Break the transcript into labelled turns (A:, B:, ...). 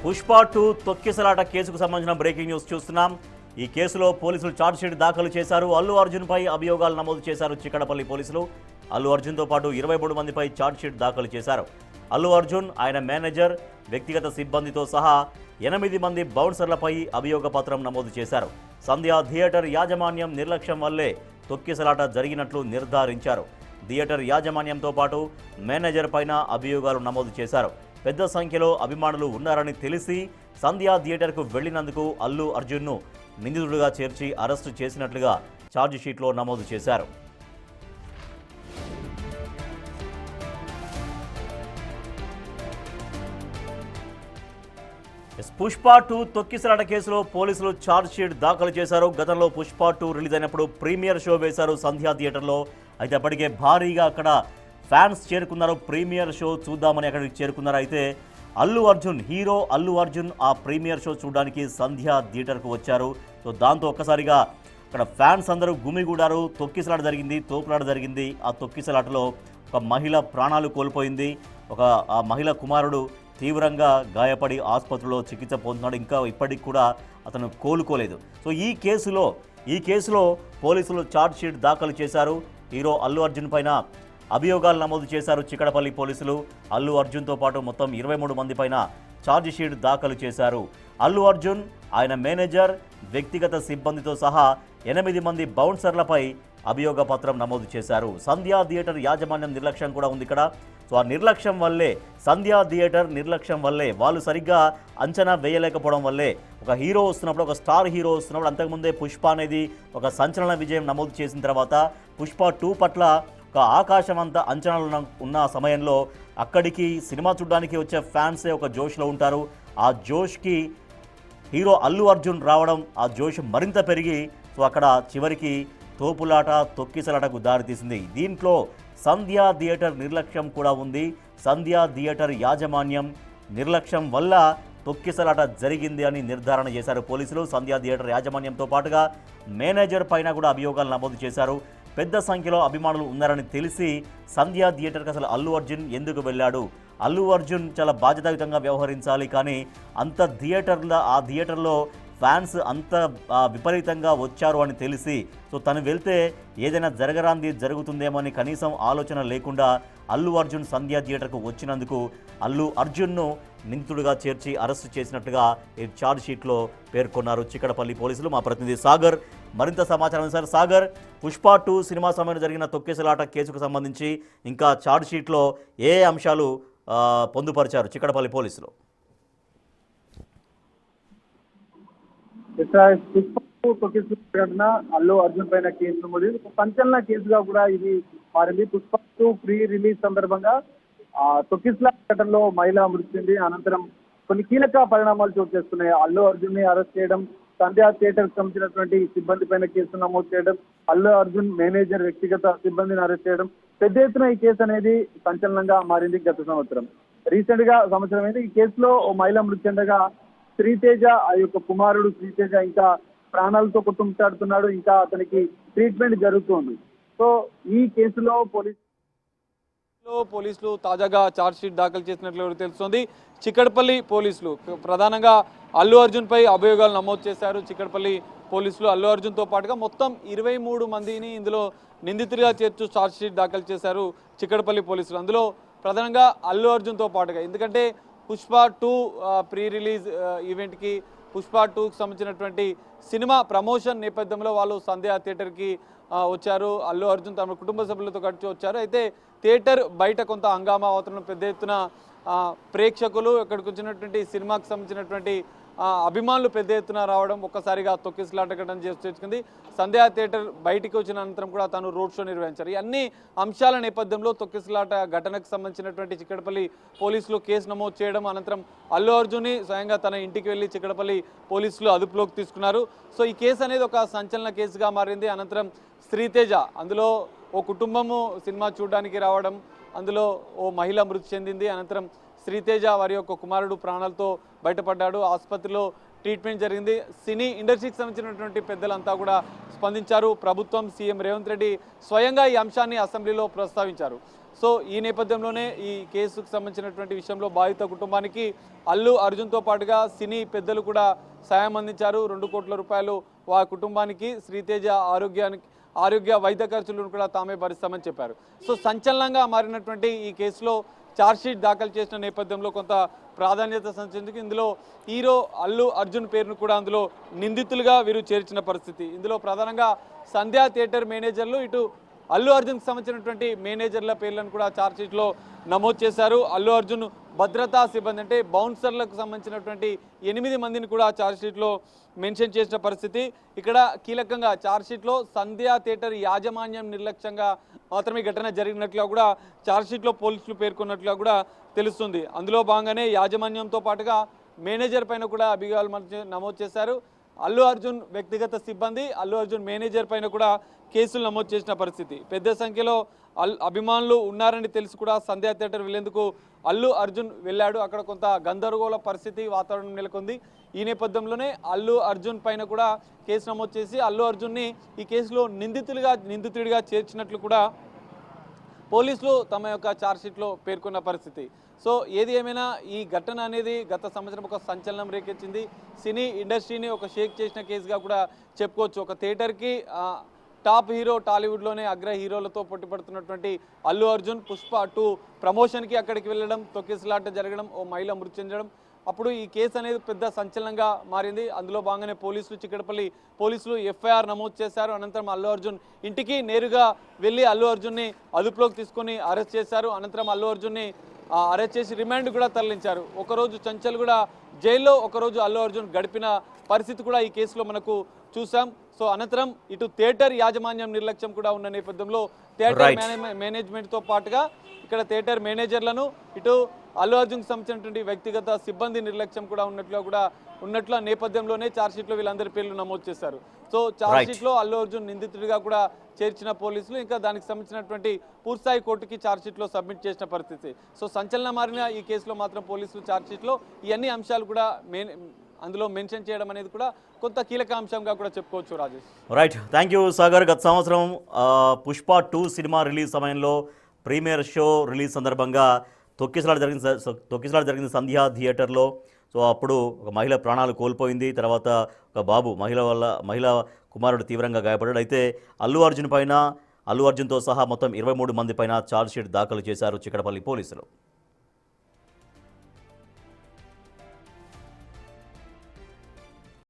A: పుష్ప 2 తొక్కిసలాట కేసుకు సంబంధించిన బ్రేకింగ్ న్యూస్ చూస్తున్నాం. ఈ కేసులో పోలీసులు ఛార్జ్షీట్ దాఖలు చేశారు. అల్లు అర్జున్ పై అభియోగాలు నమోదు చేశారు చిక్కడపల్లి పోలీసులు. అల్లు అర్జున్తో పాటు 23 మందిపై ఛార్జ్షీట్ దాఖలు చేశారు. అల్లు అర్జున్, ఆయన మేనేజర్, వ్యక్తిగత సిబ్బందితో సహా 8 మంది బౌన్సర్లపై అభియోగ పత్రం నమోదు చేశారు. సంధ్యా థియేటర్ యాజమాన్యం నిర్లక్ష్యం వల్లే తొక్కిసలాట జరిగినట్లు నిర్ధారించారు. థియేటర్ యాజమాన్యంతో పాటు మేనేజర్ పైన అభియోగాలు నమోదు చేశారు. పెద్ద సంఖ్యలో అభిమానులు ఉన్నారని తెలిసి సంధ్యా థియేటర్కు వెళ్లినందుకు అల్లు అర్జున్ను నిందితుడిగా చేర్చి అరెస్టు చేసినట్లుగా ఛార్జిషీట్లో నమోదు చేశారు. పుష్ప 2 తొక్కిసలాట కేసులో పోలీసులు ఛార్జ్షీట్ దాఖలు చేశారు. గతంలో పుష్ప 2 రిలీజ్ అయినప్పుడు ప్రీమియర్ షో వేశారు సంధ్యా థియేటర్లో. అయితే అప్పటికే భారీగా అక్కడ ఫ్యాన్స్ చేరుకున్నారు. ప్రీమియర్ షో చూద్దామని అక్కడికి చేరుకున్నారు. అయితే హీరో అల్లు అర్జున్ ఆ ప్రీమియర్ షో చూడడానికి సంధ్యా థియేటర్కు వచ్చారు. సో దాంతో ఒక్కసారిగా అక్కడ ఫ్యాన్స్ అందరూ గుమిగూడారు. తొక్కిసలాట జరిగింది, తోపులాట జరిగింది. ఆ తొక్కిసలాటలో ఒక మహిళ ప్రాణాలు కోల్పోయింది. ఆ మహిళ కుమారుడు తీవ్రంగా గాయపడి ఆసుపత్రిలో చికిత్స పొందుతున్నాడు. ఇంకా ఇప్పటికి కూడా అతను కోలుకోలేదు. సో ఈ కేసులో పోలీసులు ఛార్జ్షీట్ దాఖలు చేశారు. హీరో అల్లు అర్జున్ పైన అభియోగాలు నమోదు చేశారు చిక్కడపల్లి పోలీసులు. అల్లు అర్జున్తో పాటు మొత్తం 23 మంది పైన ఛార్జ్షీట్ దాఖలు చేశారు. అల్లు అర్జున్, ఆయన మేనేజర్, వ్యక్తిగత సిబ్బందితో సహా 8 మంది బౌన్సర్లపై అభియోగ పత్రం నమోదు చేశారు. సంధ్యా థియేటర్ యాజమాన్యం నిర్లక్ష్యం కూడా ఉంది ఇక్కడ. సో ఆ నిర్లక్ష్యం వల్లే, సంధ్యా థియేటర్ నిర్లక్ష్యం వల్లే, వాళ్ళు సరిగ్గా అంచనా వేయలేకపోవడం వల్లే ఒక హీరో వస్తున్నప్పుడు, ఒక స్టార్ హీరో వస్తున్నప్పుడు, అంతకుముందే పుష్ప అనేది ఒక సంచలన విజయం నమోదు చేసిన తర్వాత పుష్ప 2 పట్ల ఒక ఆకాశం అంతా అంచనాలు ఉన్న సమయంలో అక్కడికి సినిమా చూడడానికి వచ్చే ఫ్యాన్సే ఒక జోష్లో ఉంటారు. ఆ జోష్కి హీరో అల్లు అర్జున్ రావడం, ఆ జోష్ మరింత పెరిగి సో అక్కడ చివరికి తోపులాట, తొక్కిసలాటకు దారితీసింది. దీంట్లో సంధ్యా థియేటర్ నిర్లక్ష్యం కూడా ఉంది. సంధ్యా థియేటర్ యాజమాన్యం నిర్లక్ష్యం వల్ల తొక్కిసలాట జరిగింది అని నిర్ధారణ చేశారు పోలీసులు. సంధ్యా థియేటర్ యాజమాన్యంతో పాటుగా మేనేజర్ పైన కూడా అభియోగాలు నమోదు చేశారు. పెద్ద సంఖ్యలో అభిమానులు ఉన్నారని తెలిసి సంధ్యా థియేటర్కి అసలు అల్లు అర్జున్ ఎందుకు వెళ్ళాడు, అల్లు అర్జున్ చాలా బాధ్యతాయుతంగా వ్యవహరించాలి, కానీ ఆ థియేటర్లో ఫ్యాన్స్ అంత విపరీతంగా వచ్చారు అని తెలిసి సో తను వెళ్తే ఏదైనా జరగరాంది జరుగుతుందేమో అని కనీసం ఆలోచన లేకుండా అల్లు అర్జున్ సంధ్యా థియేటర్కు వచ్చినందుకు అల్లు అర్జున్ను నిందితుడిగా చేర్చి అరెస్టు చేసినట్లుగా ఈ ఛార్జ్షీట్లో పేర్కొన్నారు చిక్కడపల్లి పోలీసులు. మా ప్రతినిధి సాగర్ మరింత సమాచారం సార్. సాగర్, పుష్ప 2 సినిమా సమయంలో జరిగిన తొక్కిసలాట కేసుకు సంబంధించి ఇంకా ఛార్జ్షీట్లో ఏ అంశాలు పొందుపరిచారు చిక్కడపల్లి పోలీసులు?
B: ఘటన అల్లు అర్జున్ పైన కేసు నమోదు, సంచలన కేసుగా కూడా ఇది మారింది. పుష్ప 2 ప్రీ రిలీజ్ సందర్భంగా తొక్కిసలాట ఘటనలో మహిళ మృతి చెంది అనంతరం కొన్ని కీలక పరిణామాలు చోటు చేసుకున్నాయి. అల్లు అర్జున్ ని అరెస్ట్ చేయడం, సంధ్యా థియేటర్ సంబంధించినటువంటి సిబ్బంది పైన కేసు నమోదు చేయడం, అల్లు అర్జున్ మేనేజర్, వ్యక్తిగత సిబ్బందిని అరెస్ట్ చేయడం, పెద్ద ఎత్తున ఈ కేసు అనేది సంచలనంగా మారింది. గత సంవత్సరం అయింది. ఈ కేసులో ఓ మహిళ మృతి చెందగా శ్రీతేజ, ఆ యొక్క కుమారుడు శ్రీతేజ ఇంకా ప్రాణాలతో కుటుంబాడుతున్నాడు. ఇంకా అతనికి ట్రీట్మెంట్ జరుగుతుంది. సో ఈ కేసులో
C: పోలీసులు తాజాగా ఛార్జ్షీట్ దాఖలు చేసినట్లు తెలుస్తోంది. చిక్కడపల్లి పోలీసులు ప్రధానంగా అల్లు అర్జున్ పై అభియోగాలు నమోదు చేశారు. చిక్కడపల్లి పోలీసులు అల్లు అర్జున్తో పాటుగా మొత్తం 23 మందిని ఇందులో నిందితుడిగా చేర్చు ఛార్జ్షీట్ దాఖలు చేశారు చిక్కడపల్లి పోలీసులు. అందులో ప్రధానంగా అల్లు అర్జున్తో పాటుగా, ఎందుకంటే పుష్ప 2 ప్రీ రిలీజ్ ఈవెంట్కి, పుష్ప 2కి సంబంధించినటువంటి సినిమా ప్రమోషన్ నేపథ్యంలో వాళ్ళు సంధ్యా థియేటర్కి వచ్చారు. అల్లు అర్జున్ తమ కుటుంబ సభ్యులతో కలిసి వచ్చారు. అయితే థియేటర్ బయట కొంత హంగామా అవుతున్న, పెద్ద ఎత్తున ప్రేక్షకులు, ఇక్కడికి వచ్చినటువంటి సినిమాకి సంబంధించినటువంటి అభిమానులు పెద్ద ఎత్తున రావడం ఒక్కసారిగా తొక్కిసలాట ఘటన చేసుకుంది. సంధ్యా థియేటర్ బయటికి వచ్చిన అనంతరం కూడా తాను రోడ్ షో నిర్వహించారు. ఈ అన్ని అంశాల నేపథ్యంలో తొక్కిసలాట ఘటనకు సంబంధించినటువంటి చిక్కడపల్లి పోలీసులు కేసు నమోదు చేయడం, అనంతరం అల్లు అర్జున్ని స్వయంగా తన ఇంటికి వెళ్ళి చిక్కడపల్లి పోలీసులు అదుపులోకి తీసుకున్నారు. సో ఈ కేసు అనేది ఒక సంచలన కేసుగా మారింది. అనంతరం శ్రీతేజ, అందులో ఓ కుటుంబము సినిమా చూడడానికి రావడం, అందులో ఓ మహిళ మృతి చెందింది. అనంతరం శ్రీతేజ వారి యొక్క కుమారుడు ప్రాణాలతో బయటపడ్డాడు. ఆసుపత్రిలో ట్రీట్మెంట్ జరిగింది. సినీ ఇండస్ట్రీకి సంబంధించినటువంటి పెద్దలంతా కూడా స్పందించారు. ప్రభుత్వం, సీఎం రేవంత్ రెడ్డి స్వయంగా ఈ అంశాన్ని అసెంబ్లీలో ప్రస్తావించారు. సో ఈ నేపథ్యంలోనే ఈ కేసుకు సంబంధించినటువంటి విషయంలో బాధిత కుటుంబానికి అల్లు అర్జున్తో పాటుగా సినీ పెద్దలు కూడా సాయం అందించారు. 2 కోట్ల రూపాయలు వారి కుటుంబానికి శ్రీతేజ ఆరోగ్య వైద్య ఖర్చులను కూడా తామే భరిస్తామని చెప్పారు. సో సంచలనంగా మారినటువంటి ఈ కేసులో ఛార్జ్షీట్ దాఖలు చేసిన నేపథ్యంలో కొంత ప్రాధాన్యత సంచరించింది. ఇందులో హీరో అల్లు అర్జున్ పేరును కూడా అందులో నిందితులుగా వీరు చేర్చిన పరిస్థితి. ఇందులో ప్రధానంగా సంధ్యా థియేటర్ మేనేజర్లు, ఇటు అల్లు అర్జున్కి సంబంధించినటువంటి మేనేజర్ల పేర్లను కూడా ఛార్జ్షీట్లో నమోదు చేశారు. అల్లు అర్జున్ భద్రతా సిబ్బంది అంటే బౌన్సర్లకు సంబంధించినటువంటి 8 మందిని కూడా ఛార్జ్షీట్లో మెన్షన్ చేసిన పరిస్థితి. ఇక్కడ కీలకంగా ఛార్జ్షీట్లో సంధ్యా థియేటర్ యాజమాన్యం నిర్లక్ష్యంగా మాత్రమే ఘటన జరిగినట్లుగా కూడా ఛార్జ్షీట్లో పోలీసులు పేర్కొన్నట్లుగా కూడా తెలుస్తుంది. అందులో భాగంగానే యాజమాన్యంతో పాటుగా మేనేజర్ పైన కూడా అభియోగాలు నమోదు చేశారు. అల్లు అర్జున్ వ్యక్తిగత సిబ్బంది, అల్లు అర్జున్ మేనేజర్ పైన కూడా కేసులు నమోదు చేసిన పరిస్థితి. పెద్ద సంఖ్యలో అభిమానులు ఉన్నారని తెలిసి కూడా సంధ్యా థియేటర్ వెళ్లేందుకు అల్లు అర్జున్ వెళ్ళాడు. అక్కడ కొంత గందరగోళ పరిస్థితి, వాతావరణం నెలకొంది. ఈ నేపథ్యంలోనే అల్లు అర్జున్ పైన కూడా కేసు నమోదు చేసి అల్లు అర్జున్ని ఈ కేసులో నిందితుడిగా చేర్చినట్లు కూడా పోలీసులు తమ యొక్క ఛార్జ్షీట్లో పేర్కొన్న పరిస్థితి. సో ఏది ఏమైనా ఈ ఘటన అనేది గత సంవత్సరం ఒక సంచలనం రేకెత్తింది. సినీ ఇండస్ట్రీని ఒక షేక్ చేసిన కేసుగా కూడా చెప్పుకోవచ్చు. ఒక థియేటర్కి టాప్ హీరో, టాలీవుడ్లోనే అగ్ర హీరోలతో పోటీ పడుతున్నటువంటి అల్లు అర్జున్ పుష్ప 2 ప్రమోషన్కి అక్కడికి వెళ్ళడం, తొక్కిసలాట జరగడం, ఓ మహిళ మృతి చెందడం, అప్పుడు ఈ కేసు అనేది పెద్ద సంచలనంగా మారింది. అందులో భాగంగానే చిక్కడపల్లి పోలీసులు ఎఫ్ఐఆర్ నమోదు చేశారు. అనంతరం అల్లు అర్జున్ ఇంటికి నేరుగా వెళ్ళి అల్లు అర్జున్ని అదుపులోకి తీసుకొని అరెస్ట్ చేశారు. అనంతరం అల్లు అర్జున్ని అరెస్ట్ చేసి రిమాండ్ కూడా తరలించారు. ఒకరోజు చంచల్ కూడా జైల్లో, ఒకరోజు అల్లు అర్జున్ గడిపిన పరిస్థితి కూడా ఈ కేసులో మనకు చూసాం. సో అనంతరం ఇటు థియేటర్ యాజమాన్యం నిర్లక్ష్యం కూడా ఉన్న నేపథ్యంలో థియేటర్ మేనేజ్మెంట్తో పాటుగా ఇక్కడ థియేటర్ మేనేజర్లను, ఇటు అల్లు అర్జున్కి సంబంధించినటువంటి వ్యక్తిగత సిబ్బంది నిర్లక్ష్యం కూడా ఉన్నట్లు నేపథ్యంలోనే ఛార్జ్షీట్లో వీళ్ళందరి పేర్లు నమోదు చేశారు. సో ఛార్జ్షీట్లో అల్లు అర్జున్ నిందితుడిగా కూడా చేర్చిన పోలీసులు ఇంకా దానికి సంబంధించినటువంటి పూర్తిస్థాయి కోర్టుకి ఛార్జ్షీట్లో సబ్మిట్ చేసిన పరిస్థితి. సో సంచలనం మారిన ఈ కేసులో మాత్రం పోలీసులు ఛార్జ్షీట్లో ఈ అన్ని అంశాలు కూడా అందులో మెన్షన్ చేయడం అనేది కూడా కొంత కీలక అంశంగా కూడా చెప్పుకోవచ్చు. Rajesh,
A: right, thank you Sagar. గత సంవత్సరం పుష్ప 2 సినిమా రిలీజ్ సమయంలో ప్రీమియర్ షో రిలీజ్ సందర్భంగా తొక్కిసలాట జరిగింది సంధ్యా థియేటర్లో. సో అప్పుడు ఒక మహిళ ప్రాణాలు కోల్పోయింది. తర్వాత ఒక బాబు మహిళ కుమారుడు తీవ్రంగా గాయపడ్డాడు. అయితే అల్లు అర్జున్తో సహా మొత్తం 23 మంది పైన ఛార్జ్షీట్ దాఖలు చేశారు చిక్కడపల్లి పోలీసులు.